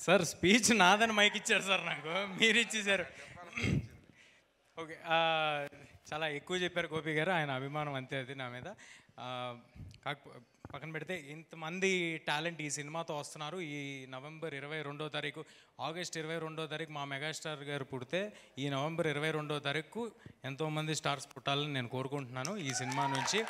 Sir speech నాదని mic ఇచ్చారు sir, నాకు మీరు ఇచ్చేసారు. ఓకే, చాలా ఎక్కువ చెప్పారు గోపి గారు, ఆయన అభిమానం అంతే అది నా మీద. పక్కన పెడితే ఇంతమంది టాలెంట్ ఈ సినిమాతో వస్తున్నారు. ఈ నవంబర్ 22వ తారీఖు, ఆగస్ట్ 22వ తారీఖు మా మెగాస్టార్ గారు పుడితే ఈ నవంబర్ 22వ తారీఖు ఎంతోమంది స్టార్స్ పుట్టాలని నేను కోరుకుంటున్నాను. ఈ సినిమా నుంచి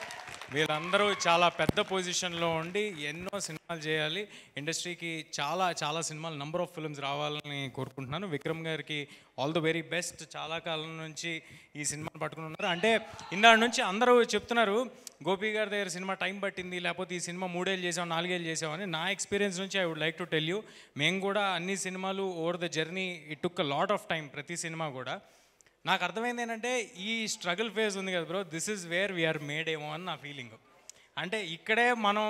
వీళ్ళందరూ చాలా పెద్ద పొజిషన్లో ఉండి ఎన్నో సినిమాలు చేయాలి, ఇండస్ట్రీకి చాలా చాలా సినిమాలు, నంబర్ ఆఫ్ ఫిల్మ్స్ రావాలని కోరుకుంటున్నాను. విక్రమ్ గారికి ఆల్ ద వెరీ బెస్ట్. చాలా కాలం నుంచి ఈ సినిమాని పట్టుకుని ఉన్నారు. అంటే ఇందాటి నుంచి అందరూ చెప్తున్నారు గోపి గారి దగ్గర సినిమా టైం పట్టింది, లేకపోతే ఈ సినిమా 3 ఏళ్ళు చేసాం 4 ఏళ్ళు చేసామని. నా ఎక్స్పీరియన్స్ నుంచి I would like to tell you, మేము కూడా అన్ని సినిమాలు over the journey it took a lot of time. ప్రతి సినిమా కూడా నాకు అర్థమైంది ఏంటంటే ఈ స్ట్రగుల్ ఫేజ్ ఉంది కదా bro, this is where we're made ఏమో అని నా ఫీలింగ్. అంటే ఇక్కడే మనం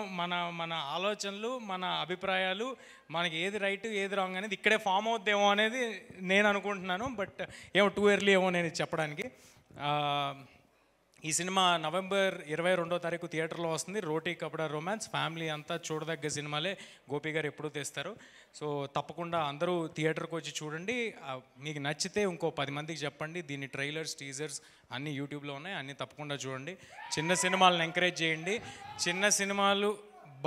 మన ఆలోచనలు, మన అభిప్రాయాలు, మనకి ఏది రైట్ ఏది రాంగ్ అనేది ఇక్కడే ఫామ్ అవుద్దేమో అనేది నేను అనుకుంటున్నాను. బట్ ఏమో టూ ఎర్లీ ఏమో నేను చెప్పడానికి. ఈ సినిమా నవంబర్ 22వ తారీఖు థియేటర్లో వస్తుంది. రోటీ కపడా రొమాన్స్, ఫ్యామిలీ అంతా చూడదగ్గ సినిమాలే గోపి గారు ఎప్పుడూ తెస్తారు. సో తప్పకుండా అందరూ థియేటర్కి వచ్చి చూడండి. మీకు నచ్చితే ఇంకో 10 మందికి చెప్పండి. దీని ట్రైలర్స్, టీజర్స్ అన్నీ యూట్యూబ్లో ఉన్నాయి, అన్నీ తప్పకుండా చూడండి. చిన్న సినిమాలను ఎంకరేజ్ చేయండి. చిన్న సినిమాలు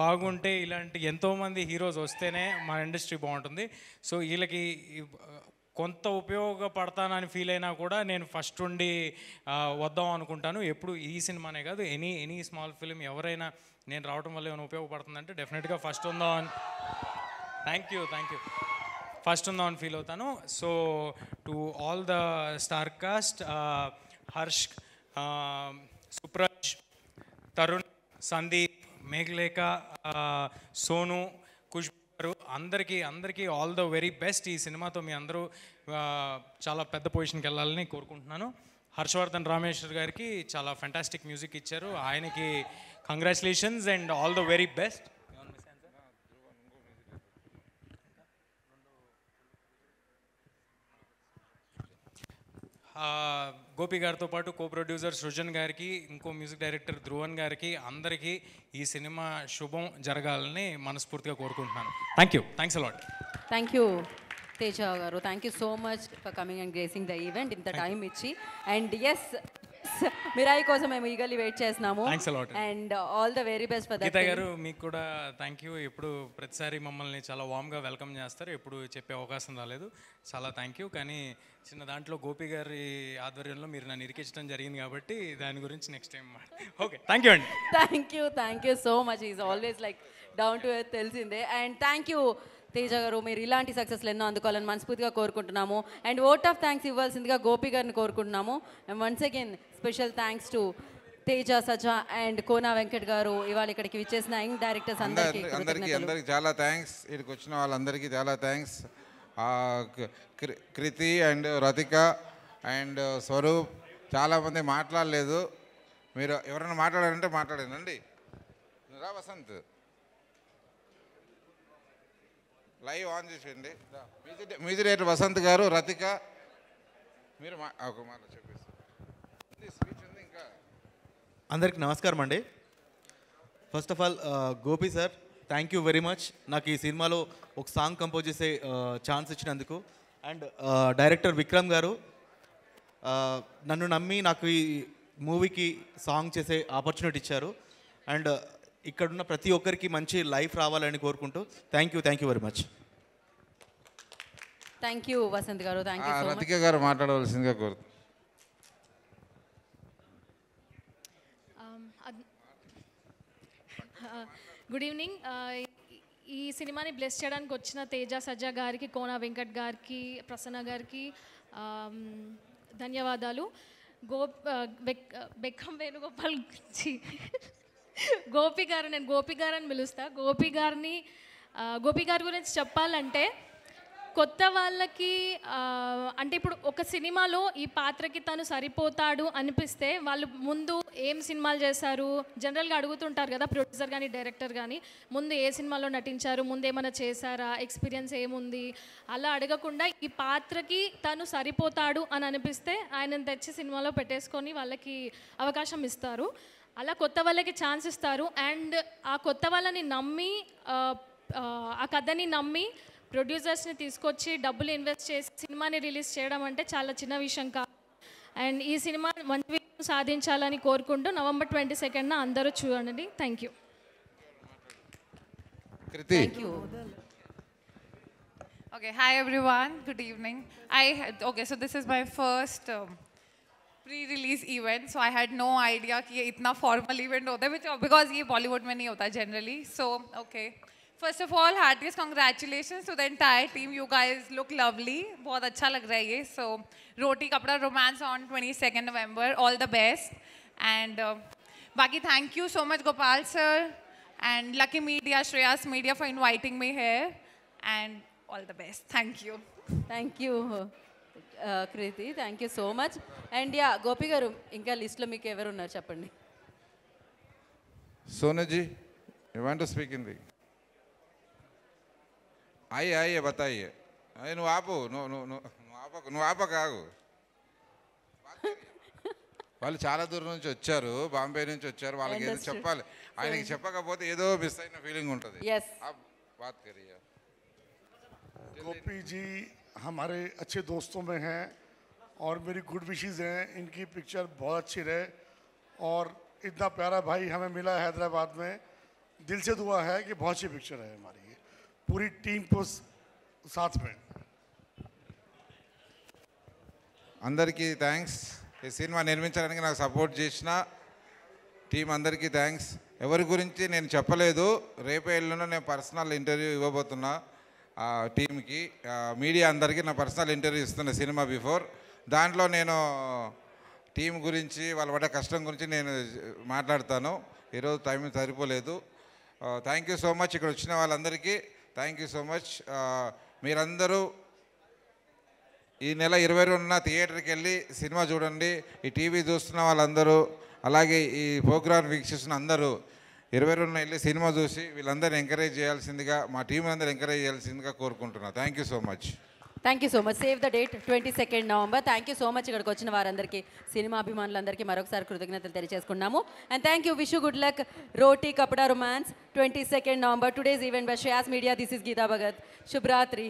బాగుంటే ఇలాంటి ఎంతోమంది హీరోస్ వస్తేనే మన ఇండస్ట్రీ బాగుంటుంది. సో వీళ్ళకి కొంత ఉపయోగపడతానని ఫీల్ అయినా కూడా నేను ఫస్ట్ ఉండి వద్దాం అనుకుంటాను. ఎప్పుడు ఈ సినిమానే కాదు, ఎనీ స్మాల్ ఫిలిం ఎవరైనా నేను రావడం వల్ల ఏమైనా ఉపయోగపడుతుందంటే డెఫినెట్గా ఫస్ట్ ఉందాం అని. థ్యాంక్ యూ ఫస్ట్ ఉందాం అని ఫీల్ అవుతాను. So to all the star cast, Harsh, Supraj, Tarun, Sandeep, Meghalekha, Sonu, Khushbu, అందరికీ ఆల్ ద వెరీ బెస్ట్. ఈ సినిమాతో మీ అందరూ చాలా పెద్ద పొజిషన్కి వెళ్ళాలని కోరుకుంటున్నాను. హర్షవర్ధన్ రామేశ్వర్ గారికి చాలా ఫెంటాస్టిక్ మ్యూజిక్ ఇచ్చారు, ఆయనకి congratulations and all the very best. Gopi గారితో పాటు కో ప్రొడ్యూసర్ సృజన్ గారికి, ఇంకో మ్యూజిక్ డైరెక్టర్ ధ్రువన్ గారికి, అందరికీ ఈ సినిమా శుభం జరగాలని మనస్ఫూర్తిగా కోరుకుంటున్నాను. Thanks a lot. Thank you Teja గారు, thank you so much for coming and gracing the event, ఇంత టైం ఇచ్చి. అండ్ ఎస్, మిరాయి కోసం మేము ఈగర్లీ వెయిట్ చేస్తున్నాము. And all the very best for that. Geeta గారు మీకు కూడా థ్యాంక్ యూ. ఎప్పుడు ప్రతిసారి మమ్మల్ని చాలా వామ్గా వెల్కమ్ చేస్తారు, ఎప్పుడు చెప్పే అవకాశం రాలేదు, చాలా థ్యాంక్ యూ. కానీ చిన్న దాంట్లో గోపి గారి ఆధ్వర్యంలో మీరు నన్ను ఇరికించడం జరిగింది కాబట్టి దాని గురించి next time. Okay, thank you అండి. Thank you so much. Is always like down to earth, తెలిసిందే. అండ్ థ్యాంక్ యూ తేజ గారు, మీరు ఇలాంటి సక్సెస్లు ఎన్నో అందుకోవాలని మనస్ఫూర్తిగా కోరుకుంటున్నాము. అండ్ ఓట్ ఆఫ్ థ్యాంక్స్ ఇవ్వాల్సిందిగా గోపి గారిని కోరుకుంటున్నాము. And once again special thanks to Teja, Saja and Kona Venkat గారు, ఇవాళ ఇక్కడికి విచ్చేసిన యంగ్ డైరెక్టర్స్ అందరికీ చాలా థ్యాంక్స్. ఇక్కడికి వచ్చిన వాళ్ళందరికీ చాలా thanks. Kriti and Ratika and Swaroop, చాలామంది మాట్లాడలేదు. మీరు ఎవరైనా మాట్లాడారంటే మాట్లాడానండి. రా వసంత్, లైవ్ ఆన్ చేసేయండి. మ్యూజిక్ డైరెక్టర్ వసంత్ గారు, రతిక, మీరు ఒక మాట చెప్పేసి స్పీచ్ ఉంది. ఇంకా అందరికి నమస్కారం అండి. First of all Gopi sir, thank you very much నాకు ఈ సినిమాలో ఒక సాంగ్ కంపోజ్ చేసే ఛాన్స్ ఇచ్చినందుకు. అండ్ డైరెక్టర్ విక్రమ్ గారు నన్ను నమ్మి నాకు ఈ మూవీకి సాంగ్ చేసే ఆపర్చునిటీ ఇచ్చారు. అండ్ ఇక్కడున్న ప్రతి ఒక్కరికి మంచి లైఫ్ రావాలని కోరుకుంటూ thank you very much. Thank you Vasanth గారు. Thank you so much. Ratika గారు మాట్లాడవలసిందిగా కోరుతున్నాను. Good evening. ఈ సినిమాని బ్లెస్ చేయడానికి వచ్చిన తేజ, సజ్జా గారికి, కోనా వెంకట్ గారికి, ప్రసన్న గారికి ధన్యవాదాలు. బెక్కం వేణుగోపాల్ గోపి గారు, నేను గోపి గారు అని పిలుస్తా. గోపి గారి గురించి చెప్పాలంటే కొత్త వాళ్ళకి అంటే ఇప్పుడు ఒక సినిమాలో ఈ పాత్రకి తను సరిపోతాడు అనిపిస్తే వాళ్ళు ముందు ఏం సినిమాలు చేశారు జనరల్గా అడుగుతుంటారు కదా ప్రొడ్యూసర్ కానీ డైరెక్టర్ కానీ, ముందు ఏ సినిమాలో నటించారు, ముందు ఏమైనా చేశారా, ఎక్స్పీరియన్స్ ఏముంది, అలా అడగకుండా ఈ పాత్రకి తను సరిపోతాడు అని అనిపిస్తే ఆయనను తెచ్చి సినిమాలో పెట్టేసుకొని వాళ్ళకి అవకాశం ఇస్తారు. అలా కొత్త వాళ్ళకి ఛాన్స్ ఇస్తారు. అండ్ ఆ కొత్త వాళ్ళని నమ్మి ఆ కథని నమ్మి ప్రొడ్యూసర్స్ని తీసుకొచ్చి డబ్బులు ఇన్వెస్ట్ చేసి సినిమాని రిలీజ్ చేయడం అంటే చాలా చిన్న విషయం కాదు. అండ్ ఈ సినిమా మంచి విజయం సాధించాలని కోరుకుంటూ November 22nd అందరూ చూడండి. Thank you. Kriti thank you. Okay, hi everyone. Good evening. Okay, so this is my first pre-release event, so I had no idea कि ये इतना formal event होता है, because ये Bollywood में नहीं होता generally. So okay. First of all, heartiest congratulations to the entire team. You guys look lovely. बहुत अच्छा लग रहा है ये. So Roti Kapda Romance on 22nd November. All the best. And बाकी thank you so much Gopal sir and Lucky Media, Shreyas Media for inviting me here. And all the best. Thank you. Thank you Kriti, thank you so much. And yeah Gopi garu, ఇంకా లిస్ట్లో మీకు ఎవరు ఉన్నారు చెప్పండి. Sonu ji, you want to speak Hindi? आइए बताइए. నువ్వు ఆపు, నువ్వు ఆపక ఆగు. వాళ్ళు చాలా దూరం నుంచి వచ్చారు, బాంబే నుంచి వచ్చారు, వాళ్ళకి ఏదో చెప్పాలి. ఆయనకి చెప్పకపోతే ఏదో మిస్ అయిన ఫీలింగ్ ఉంటుంది. Yes. बात करिए. गोपी जी हमारे अच्छे दोस्तों में हैं और मेरी गुड विशेस हैं. इनकी पिक्चर बहुत अच्छी रहे और इतना प्यारा भाई हमें मिला हैदराबाद में. दिल से दुआ है कि बहुत अच्छी पिक्चर है हमारी, ये पूरी टीम को साथ में. అందరికీ థ్యాంక్స్. ఈ సినిమా నిర్మించడానికి నాకు సపోర్ట్ చేసిన టీం అందరికీ థ్యాంక్స్. ఎవరి గురించి నేను చెప్పలేదు, రేపే ఎల్లుండో నేను పర్సనల్ ఇంటర్వ్యూ ఇవ్వబోతున్నా టీంకి, మీడియా అందరికీ నా పర్సనల్ ఇంటర్వ్యూ ఇస్తున్నా సినిమా బిఫోర్. దాంట్లో నేను టీం గురించి వాళ్ళ పడ్డ కష్టం గురించి నేను మాట్లాడతాను. ఈరోజు టైం సరిపోలేదు. Thank you so much. ఇక్కడ వచ్చిన వాళ్ళందరికీ థ్యాంక్ యూ సో మచ్. మీరందరూ ఈ నెల 22న థియేటర్కి వెళ్ళి సినిమా చూడండి. ఈ టీవీ చూస్తున్న వాళ్ళందరూ, అలాగే ఈ ప్రోగ్రామ్ వీక్షిస్తున్న అందరూ 22న వెళ్ళి సినిమా చూసి వీళ్ళందరినీ ఎంకరేజ్ చేయాల్సిందిగా, మా టీం అందరూ ఎంకరేజ్ చేయాల్సిందిగా కోరుకుంటున్నాను. Thank you so much. Thank you so much. Save the date 22nd November. Thank you so much. ఇక్కడికి వచ్చిన వారందరికీ, సినిమా అభిమానులందరికీ మరొకసారి కృతజ్ఞతలు తెలియజేసుకున్నాము. And thank you. Wish you good luck. Roti Kapada romance 22nd November. Today's event by Shreyas media. This is Geeta Bhagat. శుభరాత్రి.